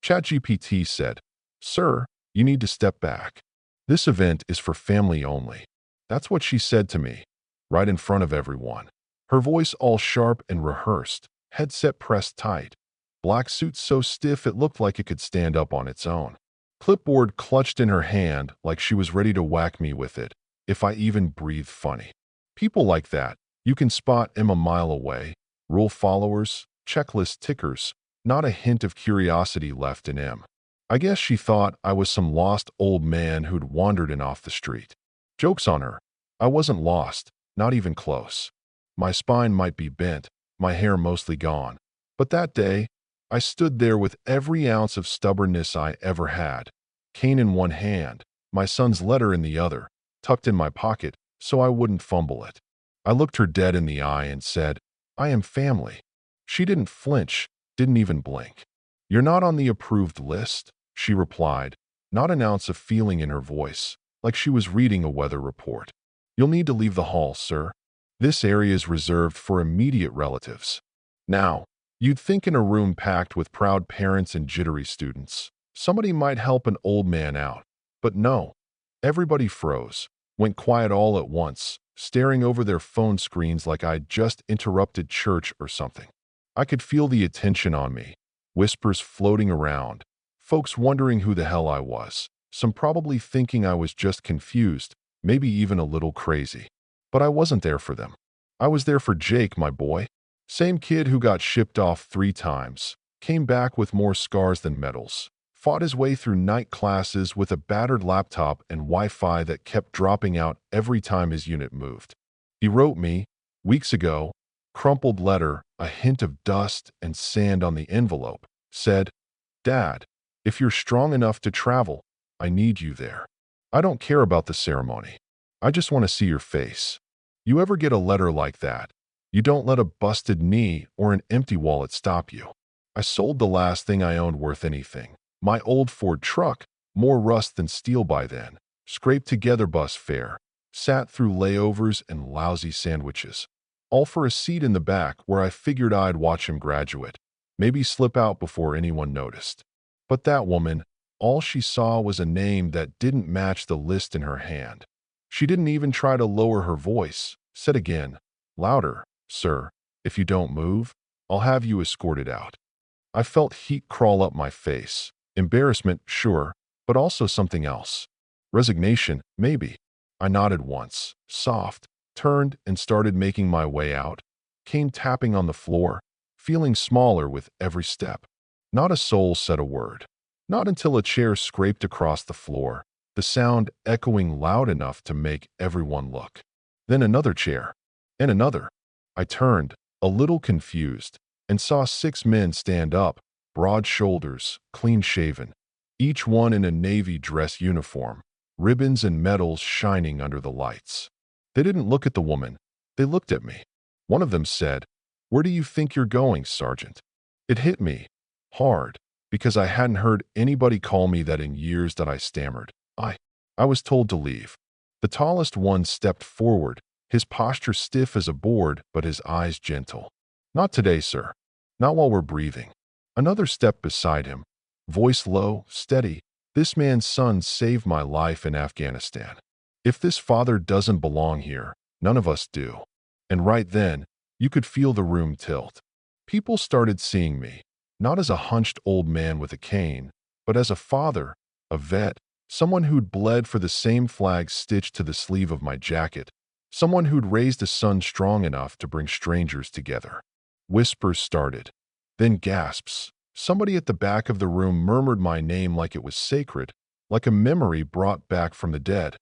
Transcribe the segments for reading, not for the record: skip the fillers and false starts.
ChatGPT said, "Sir, you need to step back. This event is for family only." That's what she said to me, right in front of everyone. Her voice all sharp and rehearsed, headset pressed tight, black suit so stiff it looked like it could stand up on its own. Clipboard clutched in her hand like she was ready to whack me with it, if I even breathed funny. People like that, you can spot them a mile away. Rule followers, checklist tickers, not a hint of curiosity left in him. I guess she thought I was some lost old man who'd wandered in off the street. Joke's on her. I wasn't lost, not even close. My spine might be bent, my hair mostly gone. But that day, I stood there with every ounce of stubbornness I ever had. Cane in one hand, my son's letter in the other, tucked in my pocket so I wouldn't fumble it. I looked her dead in the eye and said, "I am family." She didn't flinch, didn't even blink. "You're not on the approved list," she replied, not an ounce of feeling in her voice, like she was reading a weather report. "You'll need to leave the hall, sir. This area is reserved for immediate relatives." Now, you'd think in a room packed with proud parents and jittery students, somebody might help an old man out. But no. Everybody froze, went quiet all at once, staring over their phone screens like I'd just interrupted church or something. I could feel the attention on me, whispers floating around, folks wondering who the hell I was, some probably thinking I was just confused, maybe even a little crazy. But I wasn't there for them. I was there for Jake, my boy. Same kid who got shipped off 3 times, came back with more scars than medals, fought his way through night classes with a battered laptop and Wi-Fi that kept dropping out every time his unit moved. He wrote me, weeks ago, crumpled letter, a hint of dust and sand on the envelope, said, "Dad, if you're strong enough to travel, I need you there. I don't care about the ceremony. I just want to see your face." You ever get a letter like that? You don't let a busted knee or an empty wallet stop you. I sold the last thing I owned worth anything. My old Ford truck, more rust than steel by then, scraped together bus fare, sat through layovers and lousy sandwiches, all for a seat in the back where I figured I'd watch him graduate, maybe slip out before anyone noticed. But that woman, all she saw was a name that didn't match the list in her hand. She didn't even try to lower her voice, said again, louder, "Sir, if you don't move, I'll have you escorted out." I felt heat crawl up my face. Embarrassment, sure, but also something else. Resignation, maybe. I nodded once, soft, turned and started making my way out, came tapping on the floor, feeling smaller with every step. Not a soul said a word. Not until a chair scraped across the floor, the sound echoing loud enough to make everyone look. Then another chair, and another. I turned, a little confused, and saw 6 men stand up, broad shoulders, clean-shaven, each one in a navy dress uniform, ribbons and medals shining under the lights. They didn't look at the woman, they looked at me. One of them said, "Where do you think you're going, Sergeant?" It hit me, hard, because I hadn't heard anybody call me that in years that I stammered. I was told to leave. The tallest one stepped forward, his posture stiff as a board but his eyes gentle. "Not today, sir. Not while we're breathing." Another stepped beside him, voice low, steady. "This man's son saved my life in Afghanistan. If this father doesn't belong here, none of us do." And right then, you could feel the room tilt. People started seeing me, not as a hunched old man with a cane, but as a father, a vet, someone who'd bled for the same flag stitched to the sleeve of my jacket, someone who'd raised a son strong enough to bring strangers together. Whispers started, then gasps. Somebody at the back of the room murmured my name like it was sacred, like a memory brought back from the dead.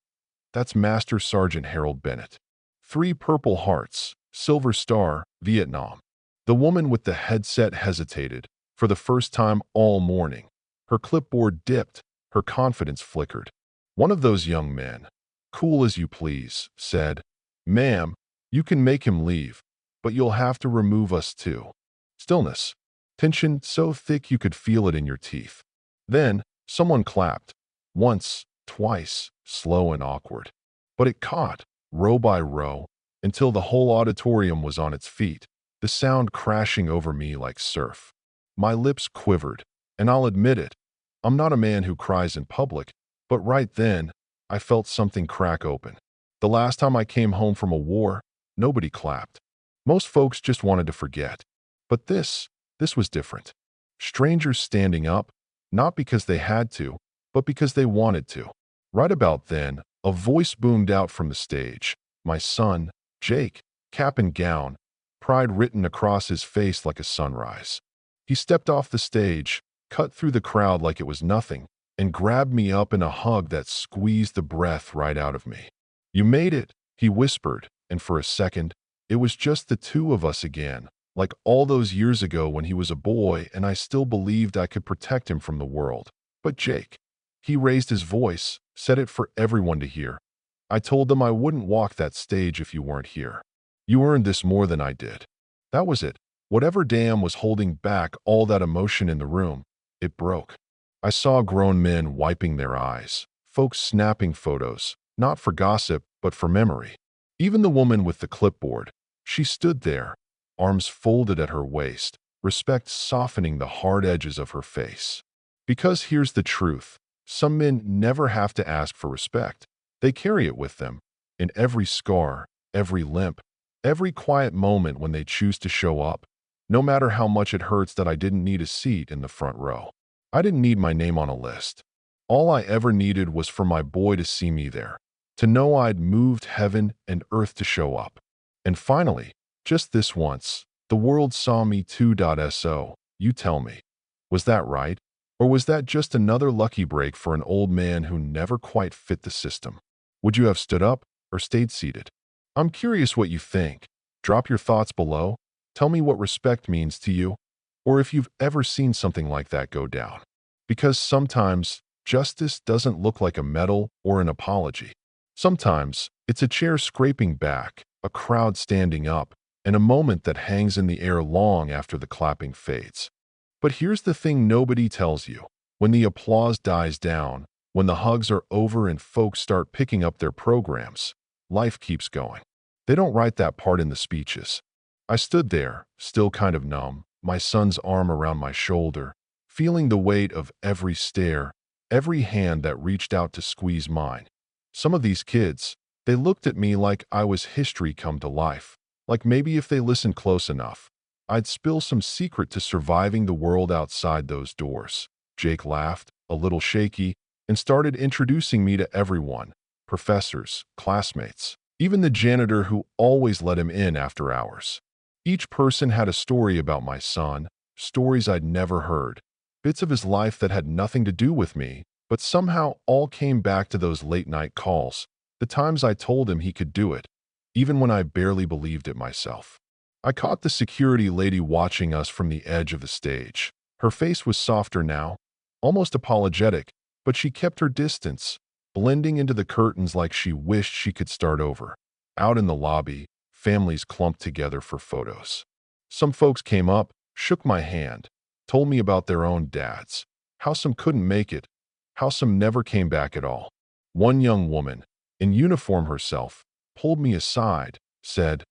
"That's Master Sergeant Harold Bennett. 3 Purple Hearts, Silver Star, Vietnam." The woman with the headset hesitated, for the first time all morning. Her clipboard dipped, her confidence flickered. One of those young men, cool as you please, said, "Ma'am, you can make him leave, but you'll have to remove us too." Stillness. Tension so thick you could feel it in your teeth. Then, someone clapped. Once, twice, slow and awkward. But it caught, row by row, until the whole auditorium was on its feet, the sound crashing over me like surf. My lips quivered. And I'll admit it, I'm not a man who cries in public, but right then, I felt something crack open. The last time I came home from a war, nobody clapped. Most folks just wanted to forget. But this was different. Strangers standing up, not because they had to, but because they wanted to. Right about then, a voice boomed out from the stage. My son, Jake, cap and gown, pride written across his face like a sunrise. He stepped off the stage, cut through the crowd like it was nothing, and grabbed me up in a hug that squeezed the breath right out of me. You made it, he whispered, and for a second, it was just the two of us again, like all those years ago when he was a boy and I still believed I could protect him from the world. But Jake, he raised his voice, said it for everyone to hear. I told them I wouldn't walk that stage if you weren't here. You earned this more than I did. That was it. Whatever dam was holding back all that emotion in the room, it broke. I saw grown men wiping their eyes, folks snapping photos, not for gossip, but for memory. Even the woman with the clipboard, she stood there, arms folded at her waist, respect softening the hard edges of her face. Because here's the truth, some men never have to ask for respect. They carry it with them, in every scar, every limp, every quiet moment when they choose to show up, no matter how much it hurts that I didn't need a seat in the front row. I didn't need my name on a list. All I ever needed was for my boy to see me there, to know I'd moved heaven and earth to show up. And finally, just this once, the world saw me too. So, you tell me, was that right? Or was that just another lucky break for an old man who never quite fit the system? Would you have stood up or stayed seated? I'm curious what you think. Drop your thoughts below. Tell me what respect means to you, or if you've ever seen something like that go down. Because sometimes, justice doesn't look like a medal or an apology. Sometimes, it's a chair scraping back, a crowd standing up, and a moment that hangs in the air long after the clapping fades. But here's the thing nobody tells you. When the applause dies down, when the hugs are over and folks start picking up their programs, life keeps going. They don't write that part in the speeches. I stood there, still kind of numb, my son's arm around my shoulder, feeling the weight of every stare, every hand that reached out to squeeze mine. Some of these kids, they looked at me like I was history come to life, like maybe if they listened close enough, I'd spill some secret to surviving the world outside those doors. Jake laughed, a little shaky, and started introducing me to everyone, professors, classmates, even the janitor who always let him in after hours. Each person had a story about my son, stories I'd never heard, bits of his life that had nothing to do with me, but somehow all came back to those late-night calls, the times I told him he could do it, even when I barely believed it myself. I caught the security lady watching us from the edge of the stage. Her face was softer now, almost apologetic, but she kept her distance, blending into the curtains like she wished she could start over. Out in the lobby, families clumped together for photos. Some folks came up, shook my hand, told me about their own dads, how some couldn't make it, how some never came back at all. One young woman, in uniform herself, pulled me aside, said,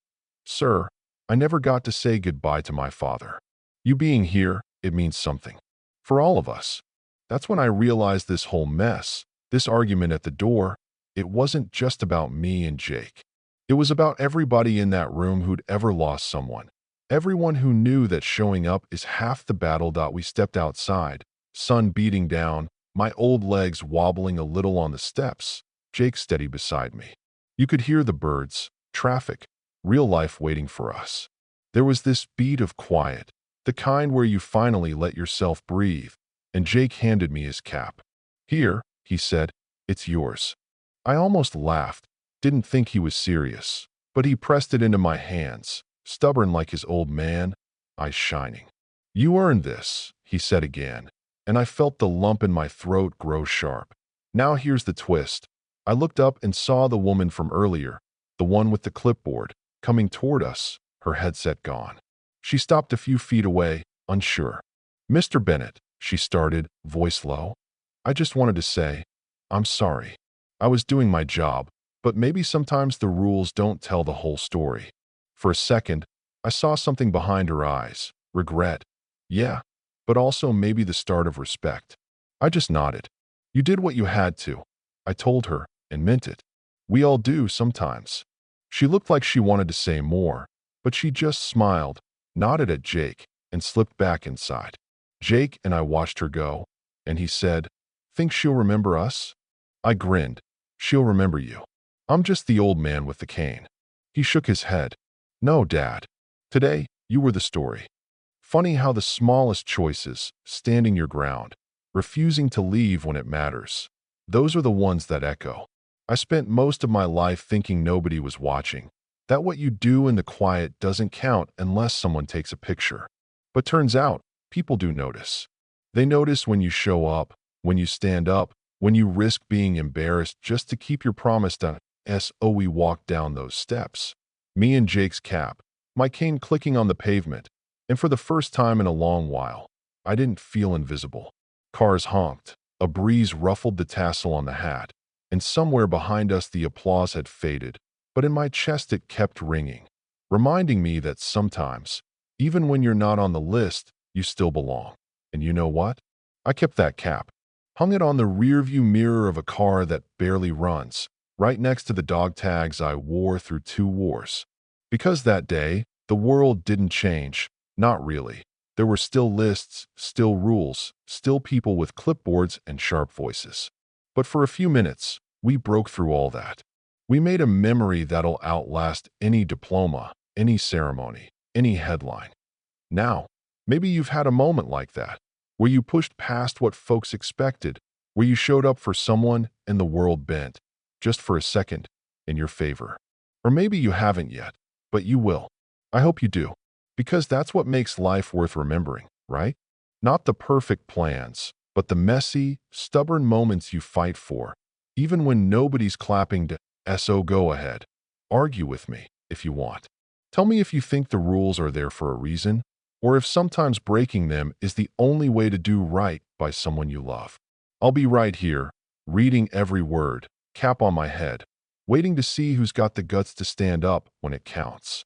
"Sir, I never got to say goodbye to my father. You being here, it means something. For all of us." That's when I realized this whole mess, this argument at the door, it wasn't just about me and Jake. It was about everybody in that room who'd ever lost someone. Everyone who knew that showing up is half the battle. We stepped outside, sun beating down, my old legs wobbling a little on the steps, Jake steady beside me. You could hear the birds, traffic, real life waiting for us. There was this beat of quiet, the kind where you finally let yourself breathe, and Jake handed me his cap. "Here," he said, "it's yours." I almost laughed, didn't think he was serious, but he pressed it into my hands, stubborn like his old man, eyes shining. "You earned this," he said again, and I felt the lump in my throat grow sharp. Now here's the twist. I looked up and saw the woman from earlier, the one with the clipboard, coming toward us, her headset gone. She stopped a few feet away, unsure. "Mr. Bennett," she started, voice low. "I just wanted to say, I'm sorry. I was doing my job, but maybe sometimes the rules don't tell the whole story." For a second, I saw something behind her eyes. Regret. Yeah, but also maybe the start of respect. I just nodded. You did what you had to, I told her, and meant it. We all do sometimes. She looked like she wanted to say more, but she just smiled, nodded at Jake, and slipped back inside. Jake and I watched her go, and he said, "Think she'll remember us?" I grinned. "She'll remember you. I'm just the old man with the cane." He shook his head. "No, Dad. Today, you were the story. Funny how the smallest choices, standing your ground, refusing to leave when it matters, those are the ones that echo. I spent most of my life thinking nobody was watching, that what you do in the quiet doesn't count unless someone takes a picture. But turns out, people do notice. They notice when you show up, when you stand up, when you risk being embarrassed just to keep your promise to so we walked down those steps. Me and Jake's cap, my cane clicking on the pavement, and for the first time in a long while, I didn't feel invisible. Cars honked, a breeze ruffled the tassel on the hat, and somewhere behind us the applause had faded, but in my chest it kept ringing, reminding me that sometimes, even when you're not on the list, you still belong. And you know what? I kept that cap, hung it on the rearview mirror of a car that barely runs, right next to the dog tags I wore through 2 wars. Because that day, the world didn't change. Not really. There were still lists, still rules, still people with clipboards and sharp voices. But for a few minutes, we broke through all that. We made a memory that'll outlast any diploma, any ceremony, any headline. Now, maybe you've had a moment like that, where you pushed past what folks expected, where you showed up for someone and the world bent, just for a second, in your favor. Or maybe you haven't yet, but you will. I hope you do. Because that's what makes life worth remembering, right? Not the perfect plans, but the messy, stubborn moments you fight for, even when nobody's clapping to "So go ahead." Argue with me, if you want. Tell me if you think the rules are there for a reason, or if sometimes breaking them is the only way to do right by someone you love. I'll be right here, reading every word, cap on my head, waiting to see who's got the guts to stand up when it counts.